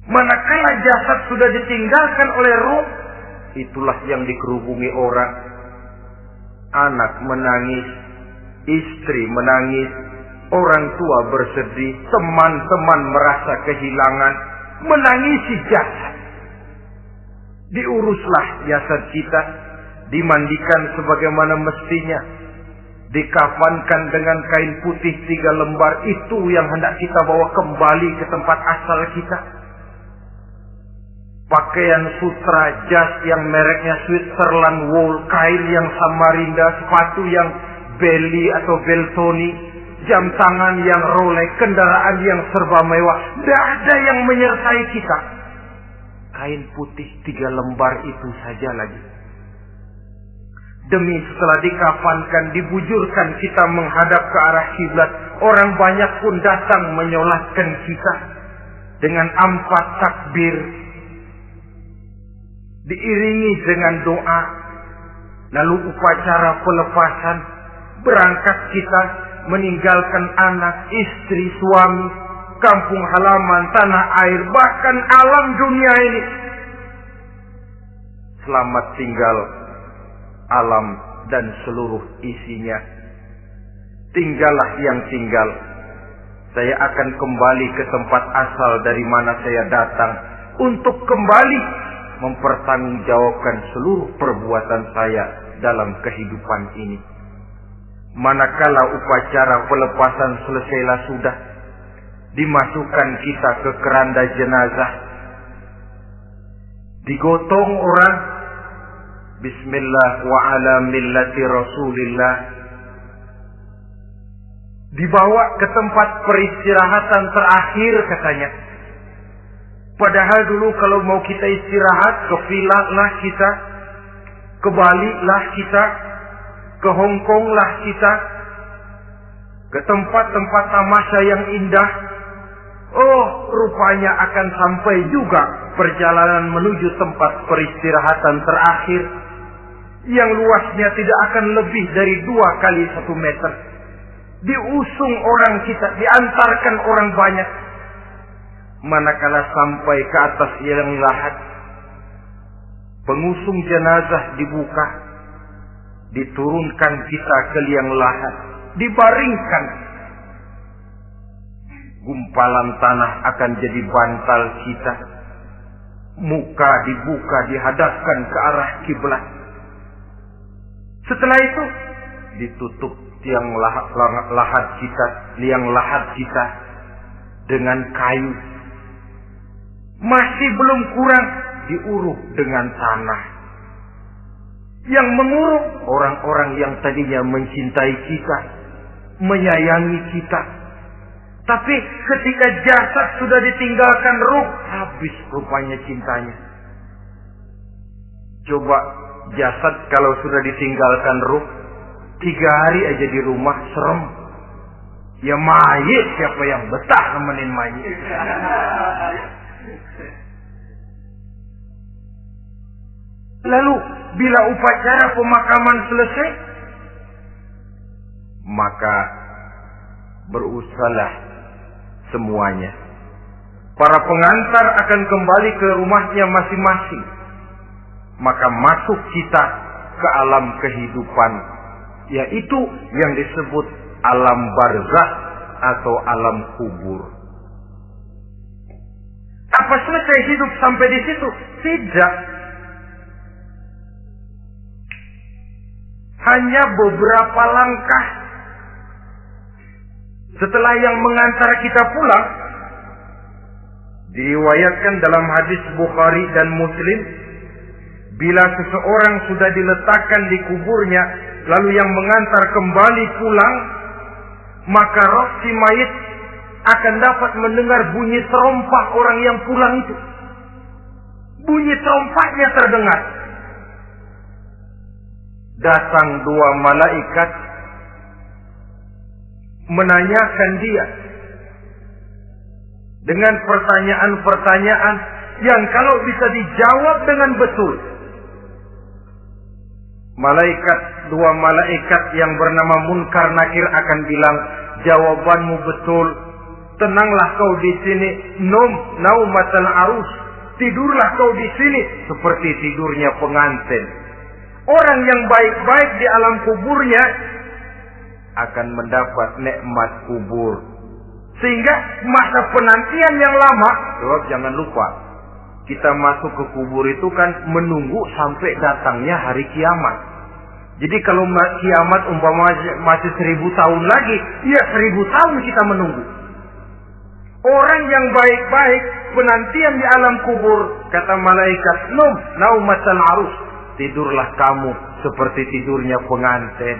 Manakala jasad sudah ditinggalkan oleh ruh, itulah yang dikerubungi orang. Anak menangis, istri menangis, orang tua bersedih, teman-teman merasa kehilangan, menangisi jasad. Diuruslah jasad kita, dimandikan sebagaimana mestinya, dikafankan dengan kain putih 3 lembar, itu yang hendak kita bawa kembali ke tempat asal kita. Pakaian sutra, jas yang mereknya Switzerland wool, kain yang Samarinda, sepatu yang Belly atau Beltoni, jam tangan yang Rolex, kendaraan yang serba mewah. Tidak ada yang menyertai kita. Kain putih 3 lembar itu saja lagi. Demi setelah dikafankan, dibujurkan kita menghadap ke arah kiblat, orang banyak pun datang menyolatkan kita dengan 4 takbir, diiringi dengan doa. Lalu upacara pelepasan, berangkat kita meninggalkan anak, istri, suami, kampung halaman, tanah air, bahkan alam dunia ini. Selamat tinggal alam dan seluruh isinya. Tinggallah yang tinggal. Saya akan kembali ke tempat asal dari mana saya datang, untuk kembali mempertanggungjawabkan seluruh perbuatan saya dalam kehidupan ini. Manakala upacara pelepasan selesailah sudah, dimasukkan kita ke keranda jenazah, digotong orang, bismillah wa ala millati rasulillah, dibawa ke tempat peristirahatan terakhir katanya. Padahal dulu kalau mau kita istirahat, ke villa lah kita, ke Bali lah kita, ke Hong Kong lah kita, ke tempat-tempat tamasya yang indah. Oh, rupanya akan sampai juga perjalanan menuju tempat peristirahatan terakhir, yang luasnya tidak akan lebih dari 2 kali 1 meter. Diusung orang kita, diantarkan orang banyak. Manakala sampai ke atas liang lahat, pengusung jenazah dibuka, diturunkan kita ke liang lahat, dibaringkan. Gumpalan tanah akan jadi bantal kita. Muka dibuka, dihadapkan ke arah kiblat. Setelah itu ditutup liang lahat kita dengan kayu. Masih belum kurang, diuruk dengan tanah. Yang menguruk orang-orang yang tadinya mencintai kita, menyayangi kita. Tapi ketika jasad sudah ditinggalkan ruh, habis rupanya cintanya. Coba jasad kalau sudah ditinggalkan ruh, 3 hari aja di rumah serem. Ya mayit, siapa yang betah nemenin mayit? Lalu bila upacara pemakaman selesai, maka berusahalah semuanya. Para pengantar akan kembali ke rumahnya masing-masing. Maka masuk kita ke alam kehidupan, yaitu yang disebut alam barzakh atau alam kubur. Apa selesai hidup sampai di situ? Tidak. Hanya beberapa langkah setelah yang mengantar kita pulang, diriwayatkan dalam hadis Bukhari dan Muslim, bila seseorang sudah diletakkan di kuburnya, lalu yang mengantar kembali pulang, maka roh si mayit akan dapat mendengar bunyi terompah orang yang pulang itu. Bunyi terompahnya terdengar. Datang 2 malaikat menanyakan dia dengan pertanyaan-pertanyaan yang kalau bisa dijawab dengan betul. Dua malaikat yang bernama Munkar Nakir akan bilang, jawabanmu betul. Tenanglah kau di sini, naumatal arus. Tidurlah kau di sini seperti tidurnya pengantin. Orang yang baik-baik di alam kuburnya akan mendapat nikmat kubur. Sehingga masa penantian yang lama, sebab jangan lupa, kita masuk ke kubur itu kan menunggu sampai datangnya hari kiamat. Jadi kalau kiamat umpama masih 1000 tahun lagi, ya 1000 tahun kita menunggu. Orang yang baik-baik penantian di alam kubur, kata malaikat, naumatal arus, tidurlah kamu seperti tidurnya pengantin.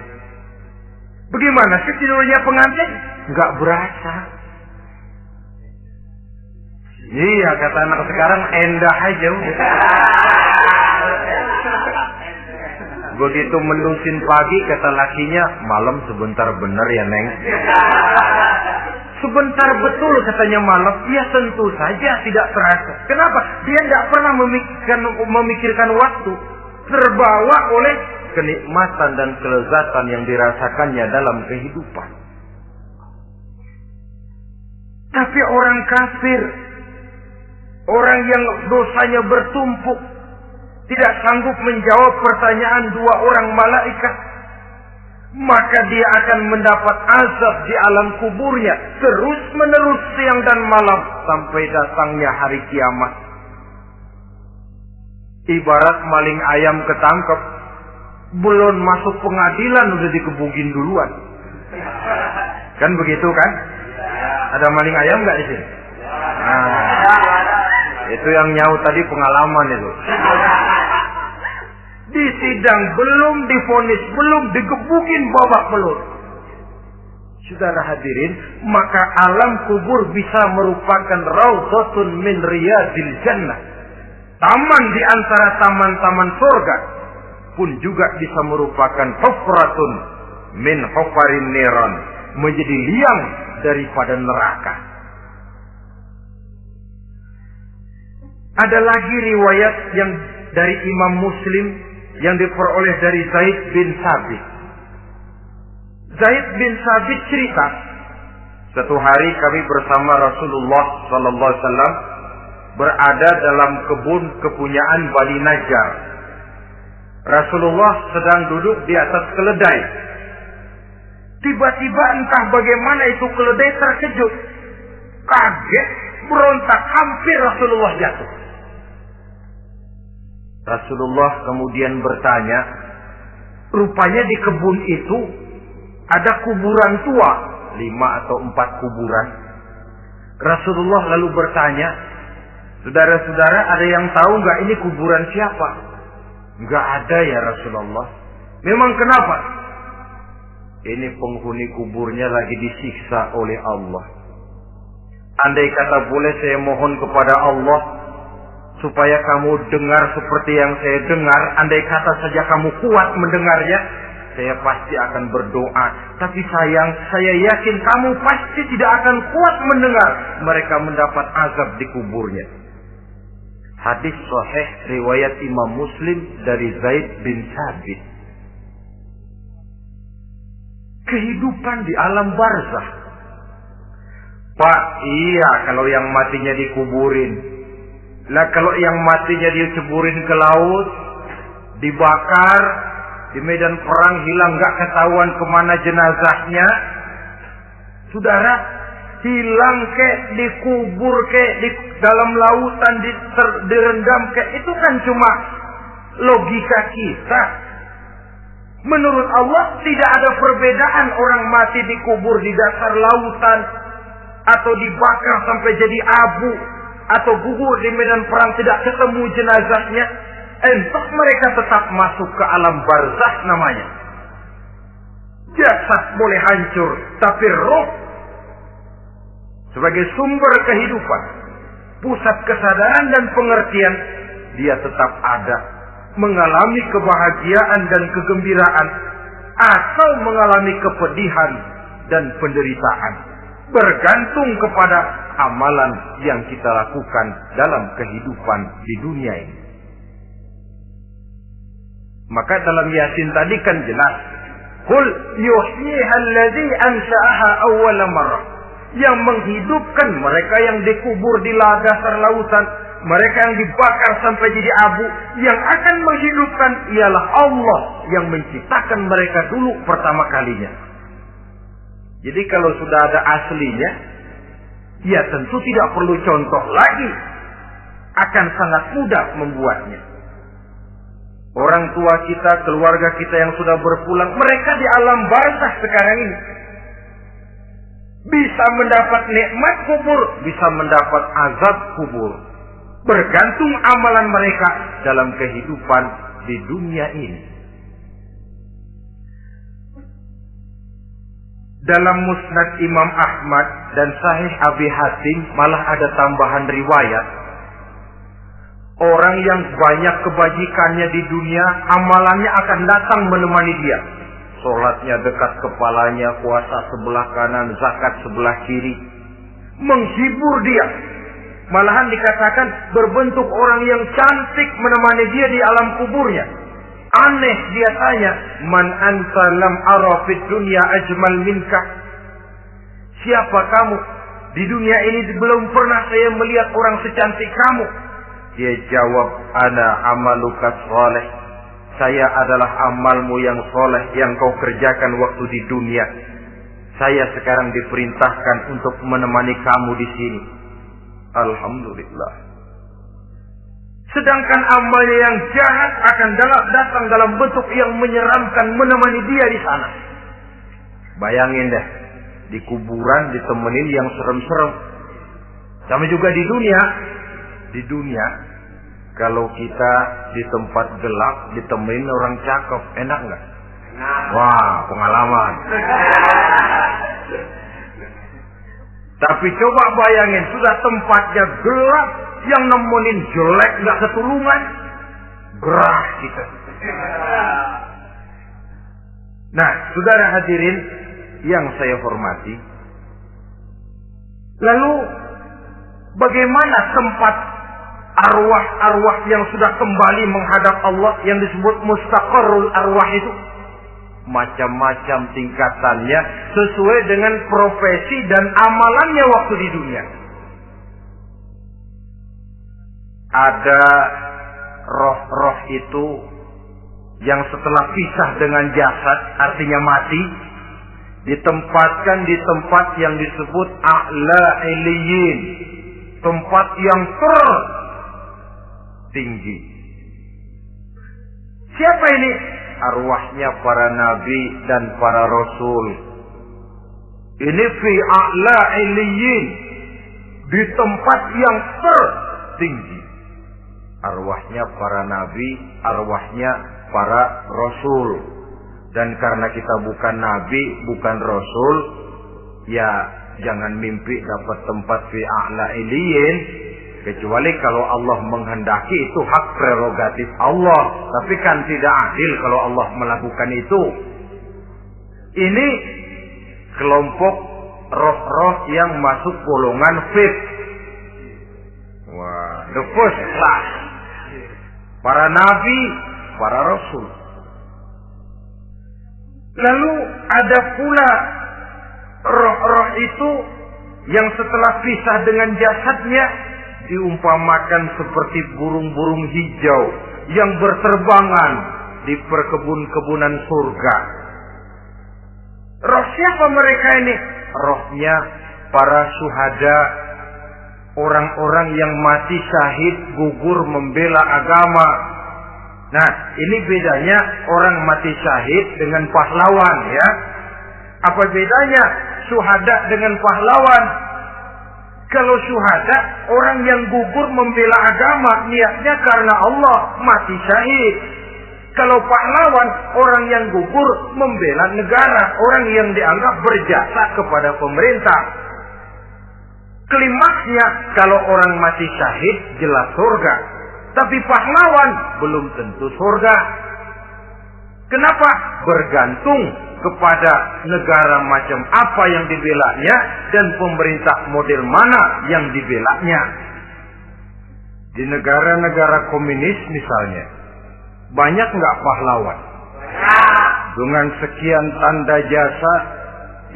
Bagaimana sih tidurnya pengantin? Enggak berasa. Iya, kata anak sekarang, endah aja. Begitu mendusin pagi, kata lakinya, malam sebentar bener ya Neng. Sebentar betul katanya malam. Ya tentu saja tidak terasa. Kenapa? Dia tidak pernah memikirkan waktu. Terbawa oleh kenikmatan dan kelezatan yang dirasakannya dalam kehidupan. Tapi orang kafir, orang yang dosanya bertumpuk, tidak sanggup menjawab pertanyaan 2 orang malaikat, maka dia akan mendapat azab di alam kuburnya terus menerus siang dan malam sampai datangnya hari kiamat. Ibarat maling ayam ketangkep, belum masuk pengadilan udah dikebukin duluan. Kan begitu kan? Ada maling ayam nggak di sini? Nah, itu yang nyaut tadi pengalaman itu. Di sidang belum divonis, belum digebukin babak belur. Saudara hadirin, maka alam kubur bisa merupakan raudhatun min riyadil jannah. Taman di antara taman-taman surga pun juga bisa merupakan hufratun min hufarin niran, menjadi liang daripada neraka. Ada lagi riwayat yang dari Imam Muslim yang diperoleh dari Zaid bin Sabit. Zaid bin Sabit cerita, satu hari kami bersama Rasulullah sallallahu alaihi wasallam berada dalam kebun kepunyaan Bani Najjar. Rasulullah sedang duduk di atas keledai. Tiba-tiba entah bagaimana itu keledai terkejut, kaget, berontak, hampir Rasulullah jatuh. Rasulullah kemudian bertanya, rupanya di kebun itu ada kuburan tua, 5 atau 4 kuburan. Rasulullah lalu bertanya, saudara-saudara ada yang tahu nggak ini kuburan siapa? Nggak ada ya Rasulullah. Memang kenapa? Ini penghuni kuburnya lagi disiksa oleh Allah. Andai kata boleh saya mohon kepada Allah supaya kamu dengar seperti yang saya dengar, andai kata saja kamu kuat mendengarnya, saya pasti akan berdoa. Tapi sayang, saya yakin kamu pasti tidak akan kuat mendengar mereka mendapat azab di kuburnya. Hadis sahih riwayat Imam Muslim dari Zaid bin Sabit. Kehidupan di alam barzakh. Pak, iya kalau yang matinya dikuburin. Lah kalau yang matinya diceburin ke laut, dibakar, di medan perang hilang gak ketahuan kemana jenazahnya. Saudara, hilang kek, dikubur kek, di dalam lautan direndam kek, itu kan cuma logika kita. Menurut Allah tidak ada perbedaan orang mati dikubur di dasar lautan atau dibakar sampai jadi abu atau gugur di medan perang tidak ketemu jenazahnya. Entah mereka tetap masuk ke alam barzakh namanya. Jasad boleh hancur, tapi roh sebagai sumber kehidupan, pusat kesadaran dan pengertian, dia tetap ada, mengalami kebahagiaan dan kegembiraan atau mengalami kepedihan dan penderitaan, bergantung kepada amalan yang kita lakukan dalam kehidupan di dunia ini. Maka dalam Yasin tadi kan jelas, Qul yuhyiha alladzi ansha'aha awwala marrah. Yang menghidupkan mereka yang dikubur di dasar lautan, mereka yang dibakar sampai jadi abu, yang akan menghidupkan ialah Allah yang menciptakan mereka dulu pertama kalinya. Jadi kalau sudah ada aslinya, ya tentu tidak perlu contoh lagi, akan sangat mudah membuatnya. Orang tua kita, keluarga kita yang sudah berpulang, mereka di alam barzakh sekarang ini bisa mendapat nikmat kubur, bisa mendapat azab kubur. Bergantung amalan mereka dalam kehidupan di dunia ini. Dalam Musnad Imam Ahmad dan Sahih Abi Hatim malah ada tambahan riwayat. Orang yang banyak kebajikannya di dunia, amalannya akan datang menemani dia. Sholatnya dekat kepalanya, puasa sebelah kanan, zakat sebelah kiri. Menghibur dia. Malahan dikatakan berbentuk orang yang cantik menemani dia di alam kuburnya. Aneh dia tanya, man anta lam ara fid dunya ajmal minka. Siapa kamu? Di dunia ini belum pernah saya melihat orang secantik kamu. Dia jawab, ana amaluka sholeh. Saya adalah amalmu yang soleh yang kau kerjakan waktu di dunia. Saya sekarang diperintahkan untuk menemani kamu di sini. Alhamdulillah. Sedangkan amalnya yang jahat akan datang dalam bentuk yang menyeramkan menemani dia di sana. Bayangin deh, di kuburan ditemenin yang serem-serem. Sama juga di dunia. Di dunia, kalau kita di tempat gelap ditemenin orang cakep, enak nggak? Wah, pengalaman. Tapi coba bayangin, sudah tempatnya gelap, yang nemenin jelek nggak ketulungan, gerah kita. Nah, saudara hadirin yang saya hormati, lalu bagaimana tempat arwah-arwah yang sudah kembali menghadap Allah yang disebut mustaqarrul arwah itu? Macam-macam tingkatannya sesuai dengan profesi dan amalannya waktu di dunia. Ada roh-roh itu yang setelah pisah dengan jasad, artinya mati, ditempatkan di tempat yang disebut a'la illiyin, tempat yang tertinggi. Siapa ini? Arwahnya para nabi dan para rasul. Ini fi a'la illiyin, di tempat yang tertinggi. Arwahnya para nabi, arwahnya para rasul. Dan karena kita bukan nabi, bukan rasul, ya jangan mimpi dapat tempat fi a'la illiyin. Kecuali kalau Allah menghendaki, itu hak prerogatif Allah. Tapi kan tidak adil kalau Allah melakukan itu. Ini kelompok roh-roh yang masuk golongan VIP. Wah, the first class. Para nabi, para rasul. Lalu ada pula roh-roh itu yang setelah pisah dengan jasadnya diumpamakan seperti burung-burung hijau yang berterbangan di perkebun-kebunan surga. Roh siapa mereka ini? Rohnya para syuhada, orang-orang yang mati syahid gugur membela agama. Nah, ini bedanya orang mati syahid dengan pahlawan, ya. Apa bedanya syuhada dengan pahlawan? Kalau syuhada, orang yang gugur membela agama, niatnya karena Allah, mati syahid. Kalau pahlawan, orang yang gugur membela negara, orang yang dianggap berjasa kepada pemerintah. Klimaksnya, kalau orang mati syahid, jelas surga. Tapi pahlawan, belum tentu surga. Kenapa? Bergantung kepada negara macam apa yang dibelanya dan pemerintah model mana yang dibelanya. Di negara-negara komunis misalnya, banyak nggak pahlawan? Dengan sekian tanda jasa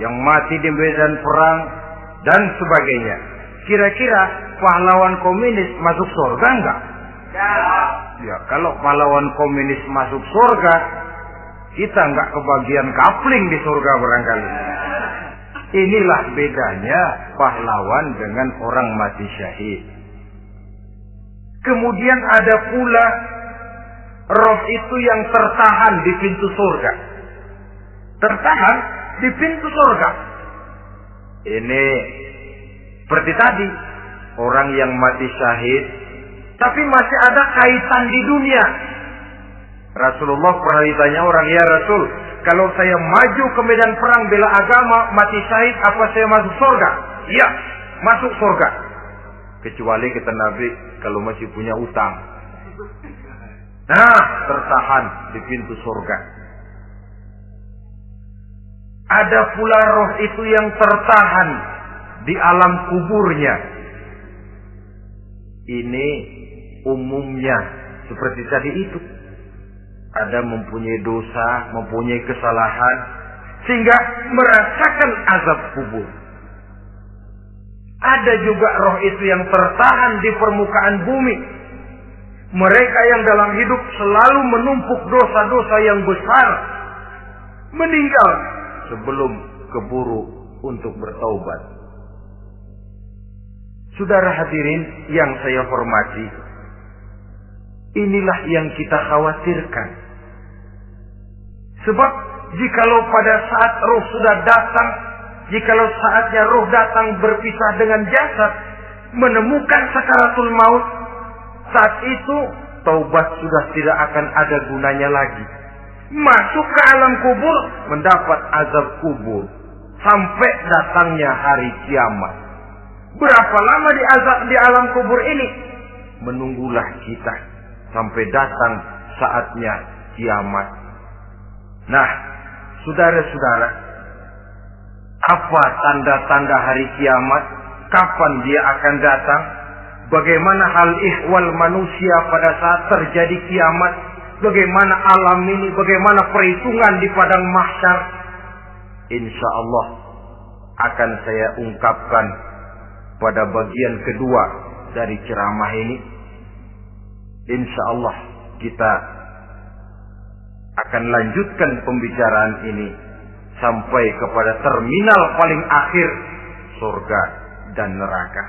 yang mati di medan perang dan sebagainya. Kira-kira pahlawan komunis masuk surga nggak? Ya, kalau pahlawan komunis masuk surga, kita nggak kebagian kapling di surga barangkali. Inilah bedanya pahlawan dengan orang mati syahid. Kemudian ada pula roh itu yang tertahan di pintu surga. Tertahan di pintu surga. Ini seperti tadi, orang yang mati syahid tapi masih ada kaitan di dunia. Rasulullah pernah ditanya orang, ya Rasul, kalau saya maju ke medan perang bela agama, mati syahid, apa saya masuk surga? Iya, masuk surga. Kecuali kata Nabi, kalau masih punya utang. Nah, tertahan di pintu surga. Ada pula roh itu yang tertahan di alam kuburnya. Ini umumnya seperti tadi itu. Ada mempunyai dosa, mempunyai kesalahan, sehingga merasakan azab kubur. Ada juga roh itu yang tertahan di permukaan bumi. Mereka yang dalam hidup selalu menumpuk dosa-dosa yang besar, meninggal sebelum keburu untuk bertaubat. Saudara hadirin yang saya hormati, inilah yang kita khawatirkan. Sebab jikalau pada saat roh sudah datang, jikalau saatnya roh datang berpisah dengan jasad, menemukan sakaratul maut, saat itu taubat sudah tidak akan ada gunanya lagi. Masuk ke alam kubur, mendapat azab kubur, sampai datangnya hari kiamat. Berapa lama di alam kubur ini? Menunggulah kita sampai datang saatnya kiamat. Nah, saudara-saudara, apa tanda-tanda hari kiamat? Kapan dia akan datang? Bagaimana hal ihwal manusia pada saat terjadi kiamat? Bagaimana alam ini? Bagaimana perhitungan di padang mahsyar? Insya Allah akan saya ungkapkan pada bagian kedua dari ceramah ini. Insya Allah kita akan lanjutkan pembicaraan ini sampai kepada terminal paling akhir, surga dan neraka.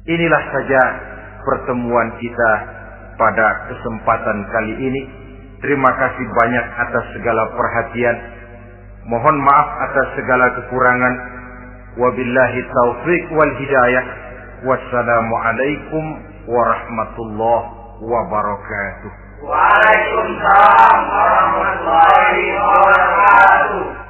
Inilah saja pertemuan kita pada kesempatan kali ini. Terima kasih banyak atas segala perhatian. Mohon maaf atas segala kekurangan. Wabillahi taufiq wal hidayah. Wassalamualaikum warahmatullahi wabarakatuh. Waalaikumsalam warahmatullahi wabarakatuh.